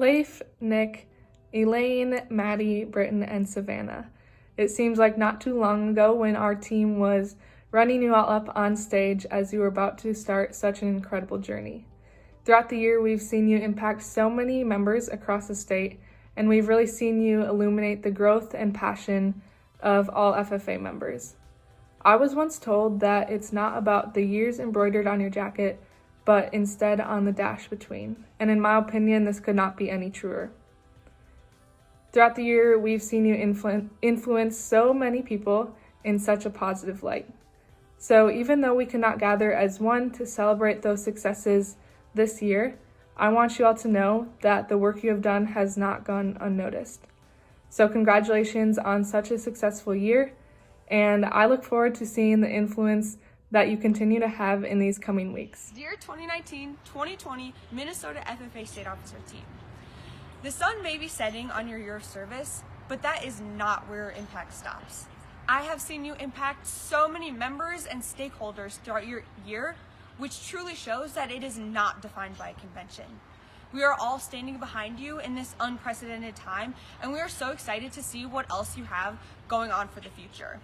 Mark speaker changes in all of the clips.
Speaker 1: Leif, Nick, Elaine, Maddie, Britton, and Savannah. It seems like not too long ago when our team was running you all up on stage as you were about to start such an incredible journey. Throughout the year, we've seen you impact so many members across the state, and we've really seen you illuminate the growth and passion of all FFA members. I was once told that it's not about the years embroidered on your jacket, but instead on the dash between. And in my opinion, this could not be any truer. Throughout the year, we've seen you influence so many people in such a positive light. So even though we could not gather as one to celebrate those successes this year, I want you all to know that the work you have done has not gone unnoticed. So congratulations on such a successful year, and I look forward to seeing the influence that you continue to have in these coming weeks.
Speaker 2: Dear 2019-2020 Minnesota FFA State Officer Team, the sun may be setting on your year of service, but that is not where your impact stops. I have seen you impact so many members and stakeholders throughout your year, which truly shows that it is not defined by a convention. We are all standing behind you in this unprecedented time, and we are so excited to see what else you have going on for the future.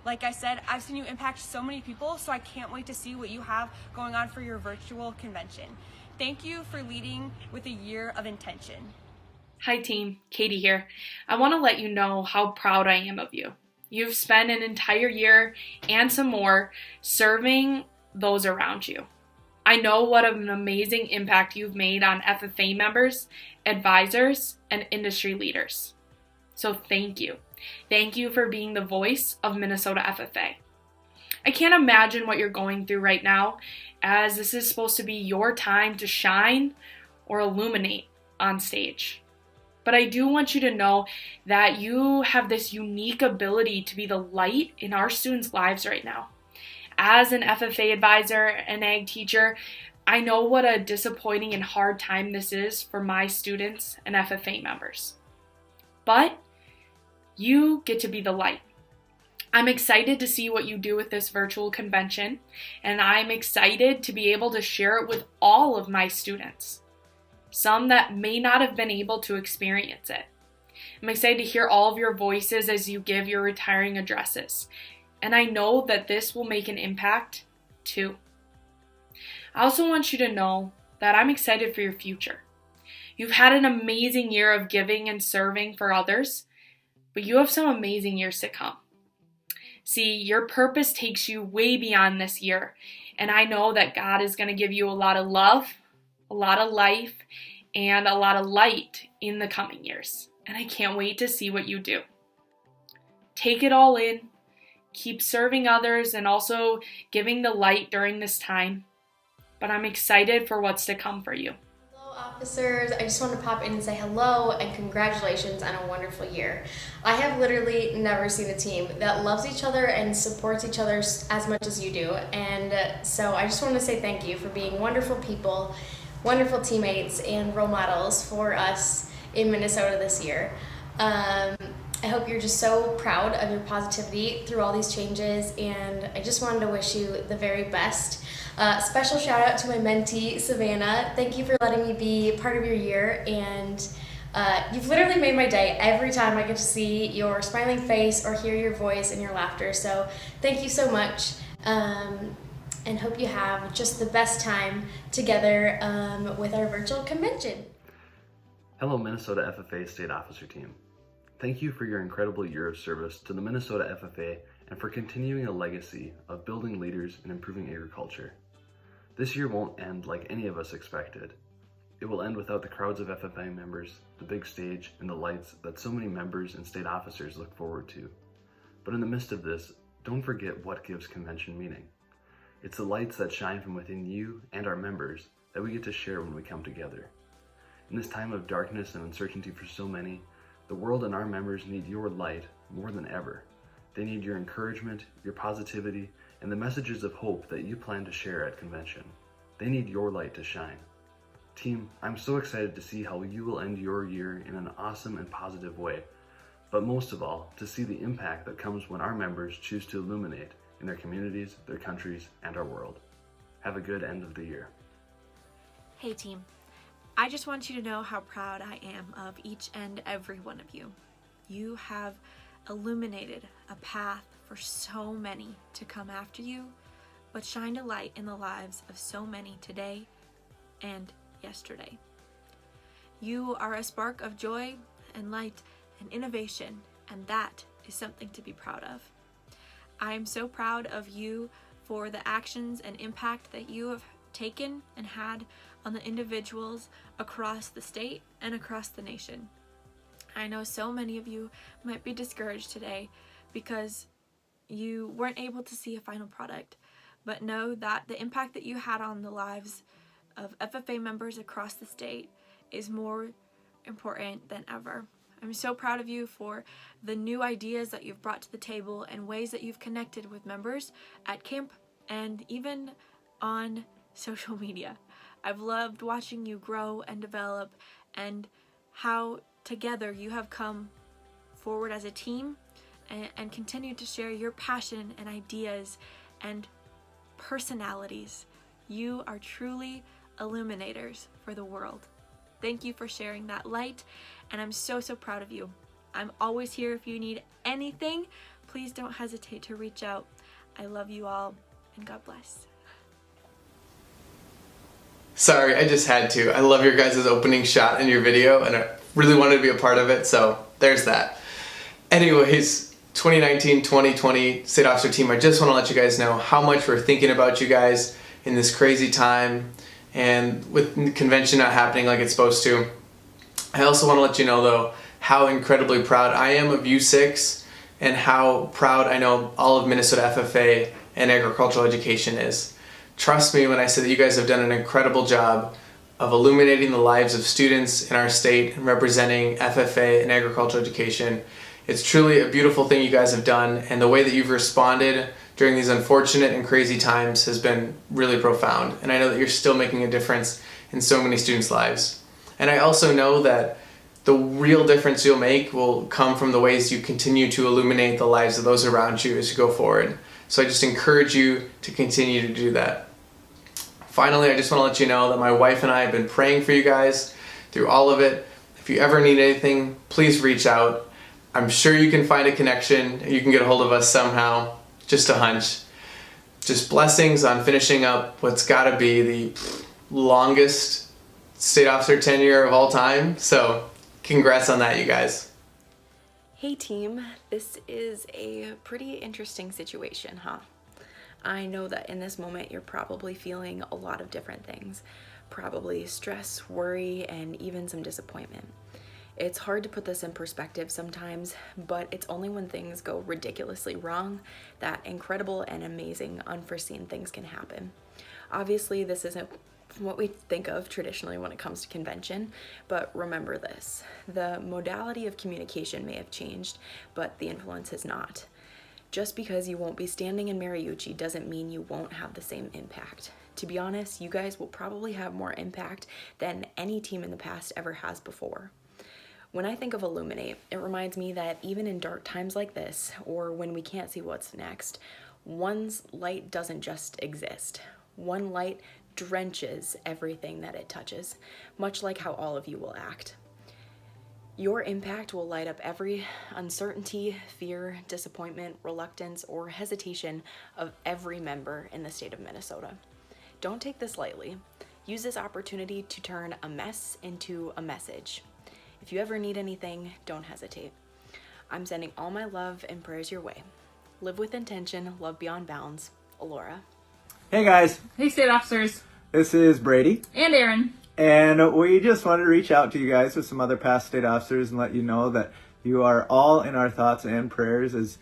Speaker 2: Like I said, I've seen you impact so many people, so I can't wait to see what you have going on for your virtual convention. Thank you for leading with a year of intention.
Speaker 3: Hi team, Katie here. I want to let you know how proud I am of you. You've spent an entire year and some more serving those around you. I know what an amazing impact you've made on FFA members, advisors, and industry leaders. So thank you. Thank you for being the voice of Minnesota FFA. I can't imagine what you're going through right now, as this is supposed to be your time to shine or illuminate on stage. But I do want you to know that you have this unique ability to be the light in our students' lives right now. As an FFA advisor and ag teacher, I know what a disappointing and hard time this is for my students and FFA members. But you get to be the light. I'm excited to see what you do with this virtual convention, and I'm excited to be able to share it with all of my students, some that may not have been able to experience it. I'm excited to hear all of your voices as you give your retiring addresses, and I know that this will make an impact too. I also want you to know that I'm excited for your future. You've had an amazing year of giving and serving for others, but you have some amazing years to come. See, your purpose takes you way beyond this year, and I know that God is going to give you a lot of love, a lot of life, and a lot of light in the coming years. And I can't wait to see what you do. Take it all in, keep serving others, and also giving the light during this time. But I'm excited for what's to come for you.
Speaker 4: Officers, I just want to pop in and say hello and congratulations on a wonderful year. I have literally never seen a team that loves each other and supports each other as much as you do, and so I just want to say thank you for being wonderful people, wonderful teammates, and role models for us in Minnesota this year. I hope you're just so proud of your positivity through all these changes, and I just wanted to wish you the very best. Special shout out to my mentee, Savannah. Thank you for letting me be part of your year, and you've literally made my day every time I get to see your smiling face or hear your voice and your laughter. So thank you so much, and hope you have just the best time together with our virtual convention.
Speaker 5: Hello, Minnesota FFA State Officer Team. Thank you for your incredible year of service to the Minnesota FFA and for continuing a legacy of building leaders and improving agriculture. This year won't end like any of us expected. It will end without the crowds of FFA members, the big stage, and the lights that so many members and state officers look forward to. But in the midst of this, don't forget what gives convention meaning. It's the lights that shine from within you and our members that we get to share when we come together. In this time of darkness and uncertainty for so many, the world and our members need your light more than ever. They need your encouragement, your positivity, and the messages of hope that you plan to share at convention. They need your light to shine. Team, I'm so excited to see how you will end your year in an awesome and positive way, but most of all, to see the impact that comes when our members choose to illuminate in their communities, their countries, and our world. Have a good end of the year.
Speaker 6: Hey team, I just want you to know how proud I am of each and every one of you. You have illuminated a path for so many to come after you, but shined a light in the lives of so many today and yesterday. You are a spark of joy and light and innovation, and that is something to be proud of. I am so proud of you for the actions and impact that you have taken and had on the individuals across the state and across the nation. I know so many of you might be discouraged today because you weren't able to see a final product, but know that the impact that you had on the lives of FFA members across the state is more important than ever. I'm so proud of you for the new ideas that you've brought to the table and ways that you've connected with members at camp and even on social media. I've loved watching you grow and develop and how together you have come forward as a team and continue to share your passion and ideas and personalities. You are truly illuminators for the world. Thank you for sharing that light, and I'm so proud of you. I'm always here if you need anything. Please don't hesitate to reach out. I love you all, and God bless.
Speaker 7: Sorry, I just had to. I love your guys' opening shot in your video, and I really wanted to be a part of it, so there's that. Anyways, 2019-2020 State Officer team, I just want to let you guys know how much we're thinking about you guys in this crazy time, and with the convention not happening like it's supposed to. I also want to let you know, though, how incredibly proud I am of you six, and how proud I know all of Minnesota FFA and agricultural education is. Trust me when I say that you guys have done an incredible job of illuminating the lives of students in our state and representing FFA and agricultural education. It's truly a beautiful thing you guys have done, and the way that you've responded during these unfortunate and crazy times has been really profound. And I know that you're still making a difference in so many students' lives. And I also know that the real difference you'll make will come from the ways you continue to illuminate the lives of those around you as you go forward. So I just encourage you to continue to do that. Finally, I just want to let you know that my wife and I have been praying for you guys through all of it. If you ever need anything, please reach out. I'm sure you can find a connection. You can get a hold of us somehow. Just a hunch. Just blessings on finishing up what's got to be the longest state officer tenure of all time. So congrats on that, you guys.
Speaker 8: Hey team, this is a pretty interesting situation, huh? I know that in this moment you're probably feeling a lot of different things. Probably stress, worry, and even some disappointment. It's hard to put this in perspective sometimes, but it's only when things go ridiculously wrong that incredible and amazing unforeseen things can happen. Obviously, this isn't what we think of traditionally when it comes to convention, but remember this: the modality of communication may have changed, but the influence has not. Just because you won't be standing in Mariucci doesn't mean you won't have the same impact. To be honest, you guys will probably have more impact than any team in the past ever has before. When I think of Illuminate, it reminds me that even in dark times like this, or when we can't see what's next, one's light doesn't just exist. One light drenches everything that it touches, much like how all of you will act. Your impact will light up every uncertainty, fear, disappointment, reluctance, or hesitation of every member in the state of Minnesota. Don't take this lightly. Use this opportunity to turn a mess into a message. If you ever need anything, don't hesitate. I'm sending all my love and prayers your way. Live with intention, love beyond bounds. Alora.
Speaker 9: Hey guys,
Speaker 10: Hey state officers.
Speaker 9: this is Brady,
Speaker 10: And Aaron.
Speaker 9: and we just wanted to reach out to you guys with some other past state officers and let you know that you are all in our thoughts and prayers as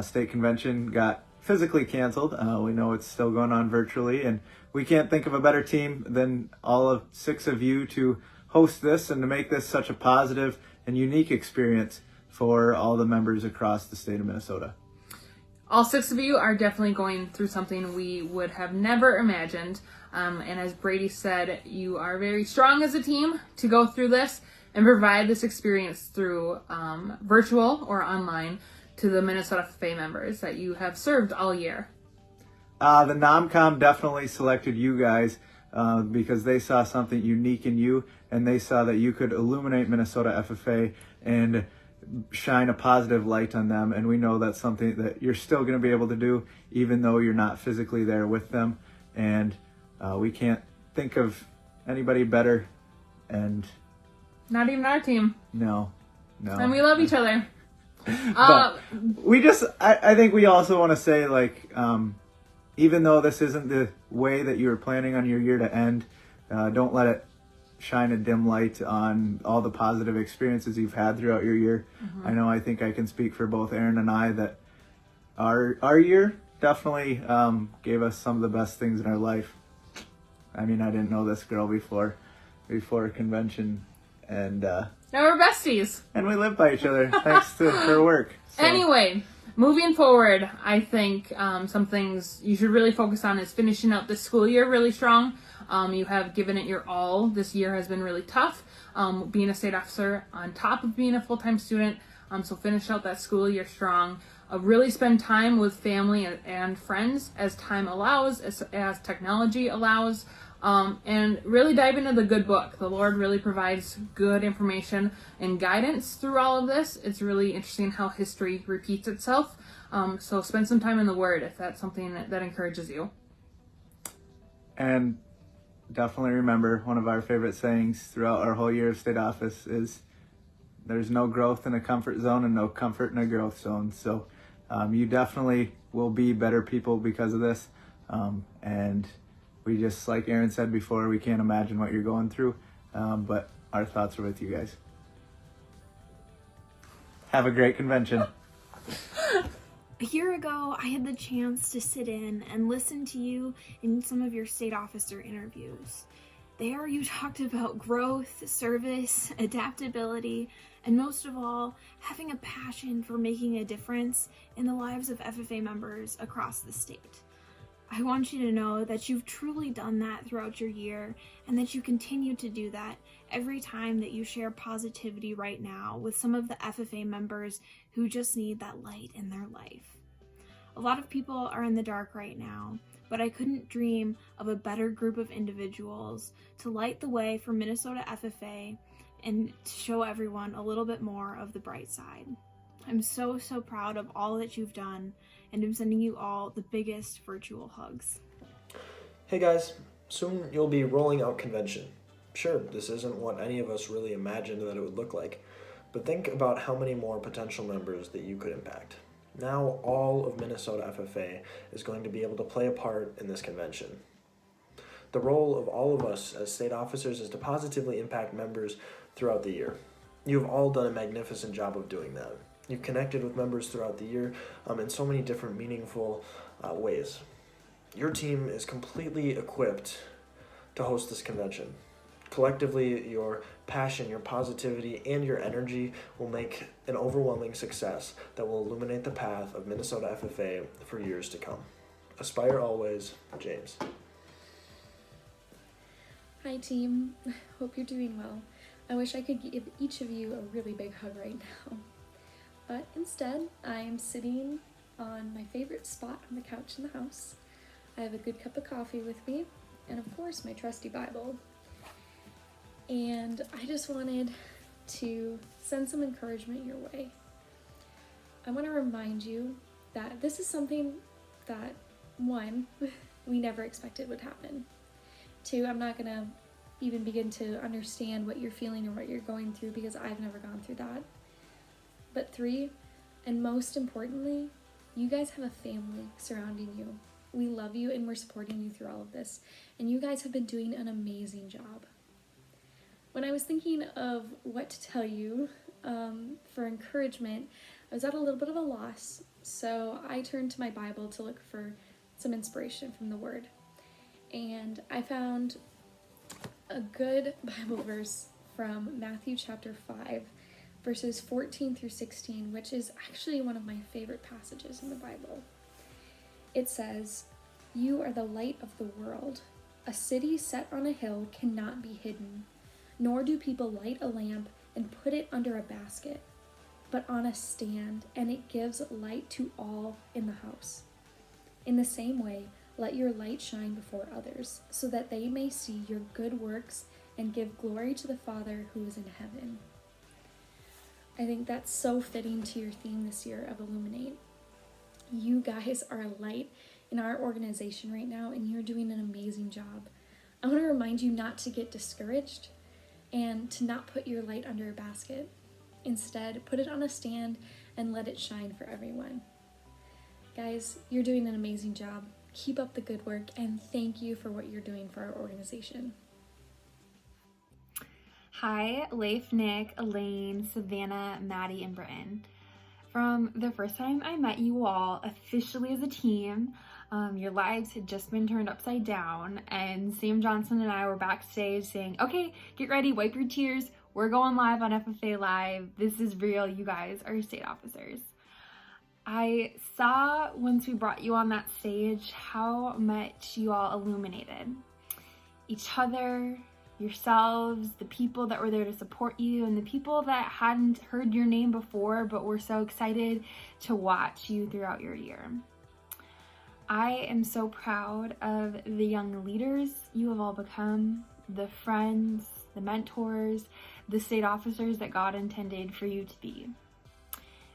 Speaker 9: state convention got physically canceled. We know it's still going on virtually, and we can't think of a better team than all of 6 of you to host this and to make this such a positive and unique experience for all the members across the state of Minnesota.
Speaker 10: All 6 of you are definitely going through something we would have never imagined. And as Brady said, you are very strong as a team to go through this and provide this experience through virtual or online to the Minnesota FFA members that you have served all year.
Speaker 9: The NomCom definitely selected you guys because they saw something unique in you, and they saw that you could illuminate Minnesota FFA and shine a positive light on them. And we know that's something that you're still going to be able to do, even though you're not physically there with them. And we can't think of anybody better. And
Speaker 10: not even our team.
Speaker 9: No.
Speaker 10: And we love each other.
Speaker 9: But I think we also want to say, like, even though this isn't the way that you were planning on your year to end, don't let it shine a dim light on all the positive experiences you've had throughout your year. Mm-hmm. I think I can speak for both Aaron and I that our year definitely gave us some of the best things in our life. I mean, I didn't know this girl before convention, and now
Speaker 10: we're besties.
Speaker 9: And we live by each other thanks to her work. So.
Speaker 10: Anyway, moving forward, I think some things you should really focus on is finishing out the school year really strong. You have given it your all. This year has been really tough. Being a state officer on top of being a full-time student. So finish out that school year strong. Really spend time with family and friends as time allows, as technology allows. And really dive into the good book. The Lord really provides good information and guidance through all of this. It's really interesting how history repeats itself. So spend some time in the Word if that's something that encourages you.
Speaker 9: And definitely remember, one of our favorite sayings throughout our whole year of state office is, there's no growth in a comfort zone and no comfort in a growth zone. So you definitely will be better people because of this. And we just, like Aaron said before, we can't imagine what you're going through, but our thoughts are with you guys. Have a great convention.
Speaker 11: A year ago, I had the chance to sit in and listen to you in some of your state officer interviews. There, you talked about growth, service, adaptability, and most of all, having a passion for making a difference in the lives of FFA members across the state. I want you to know that you've truly done that throughout your year, and that you continue to do that every time that you share positivity right now with some of the FFA members who just need that light in their life. A lot of people are in the dark right now, but I couldn't dream of a better group of individuals to light the way for Minnesota FFA and to show everyone a little bit more of the bright side. I'm so proud of all that you've done, and I'm sending you all the biggest virtual hugs.
Speaker 12: Hey guys, soon you'll be rolling out convention. Sure, this isn't what any of us really imagined that it would look like, but think about how many more potential members that you could impact. Now all of Minnesota FFA is going to be able to play a part in this convention. The role of all of us as state officers is to positively impact members throughout the year. You've all done a magnificent job of doing that. You've connected with members throughout the year in so many different meaningful ways. Your team is completely equipped to host this convention. Collectively, your passion, your positivity, and your energy will make an overwhelming success that will illuminate the path of Minnesota FFA for years to come. Aspire always, James.
Speaker 13: Hi team, hope you're doing well. I wish I could give each of you a really big hug right now. But instead, I am sitting on my favorite spot on the couch in the house. I have a good cup of coffee with me, and of course my trusty Bible. And I just wanted to send some encouragement your way. I want to remind you that this is something that, one, we never expected would happen. Two, I'm not going to even begin to understand what you're feeling or what you're going through because I've never gone through that. But three, and most importantly, you guys have a family surrounding you. We love you and we're supporting you through all of this. And you guys have been doing an amazing job. When I was thinking of what to tell you for encouragement, I was at a little bit of a loss. So I turned to my Bible to look for some inspiration from the Word. And I found a good Bible verse from Matthew chapter 5. Verses 14 through 16, which is actually one of my favorite passages in the Bible. It says, "You are the light of the world. A city set on a hill cannot be hidden, nor do people light a lamp and put it under a basket, but on a stand, and it gives light to all in the house. In the same way, Let your light shine before others, so that they may see your good works and give glory to the Father who is in heaven. I think that's so fitting to your theme this year of Illuminate. You guys are a light in our organization right now, and you're doing an amazing job. I want to remind you not to get discouraged and to not put your light under a basket. Instead, put it on a stand and let it shine for everyone. Guys, you're doing an amazing job. Keep up the good work, and thank you for what you're doing for our organization.
Speaker 14: Hi, Leif, Nick, Elaine, Savannah, Maddie, and Britton. From the first time I met you all officially as a team, your lives had just been turned upside down, and Sam Johnson and I were backstage saying, okay, get ready, wipe your tears, we're going live on FFA Live, this is real, you guys are state officers. I saw once we brought you on that stage how much you all illuminated each other, yourselves, the people that were there to support you, and the people that hadn't heard your name before but were so excited to watch you throughout your year. I am so proud of the young leaders you have all become, the friends, the mentors, the state officers that God intended for you to be.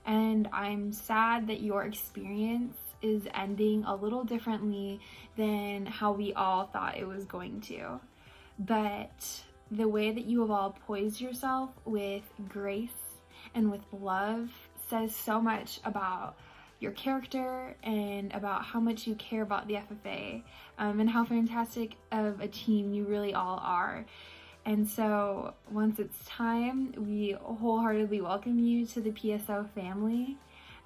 Speaker 14: And I'm sad that your experience is ending a little differently than how we all thought it was going to. But the way that you have all poised yourself with grace and with love says so much about your character and about how much you care about the FFA, and how fantastic of a team you really all are. And so once it's time, we wholeheartedly welcome you to the PSO family.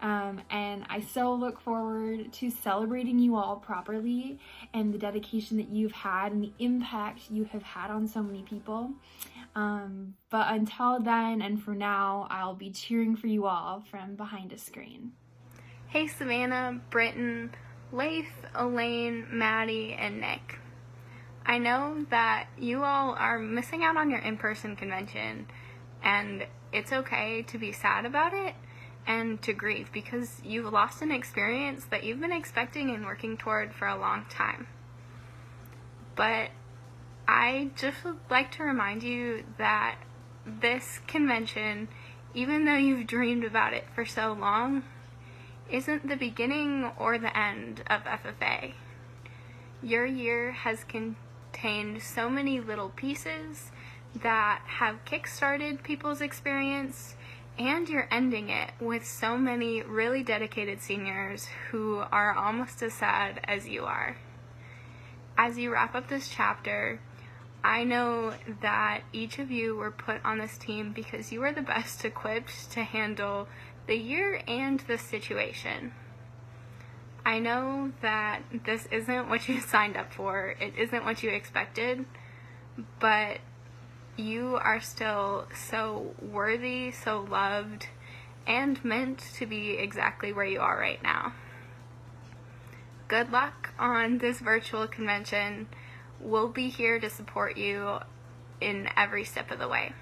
Speaker 14: And I so look forward to celebrating you all properly and the dedication that you've had and the impact you have had on so many people. But until then and for now, I'll be cheering for you all from behind a screen.
Speaker 15: Hey Savannah, Britton, Leif, Elaine, Maddie, and Nick. I know that you all are missing out on your in-person convention, and it's okay to be sad about it and to grieve because you've lost an experience that you've been expecting and working toward for a long time. But I just would like to remind you that this convention, even though you've dreamed about it for so long, isn't the beginning or the end of FFA. Your year has contained so many little pieces that have kick-started people's experience, and you're ending it with so many really dedicated seniors who are almost as sad as you are. As you wrap up this chapter, I know that each of you were put on this team because you are the best equipped to handle the year and the situation. I know that this isn't what you signed up for, it isn't what you expected, but you are still so worthy, so loved, and meant to be exactly where you are right now. Good luck on this virtual convention. We'll be here to support you in every step of the way.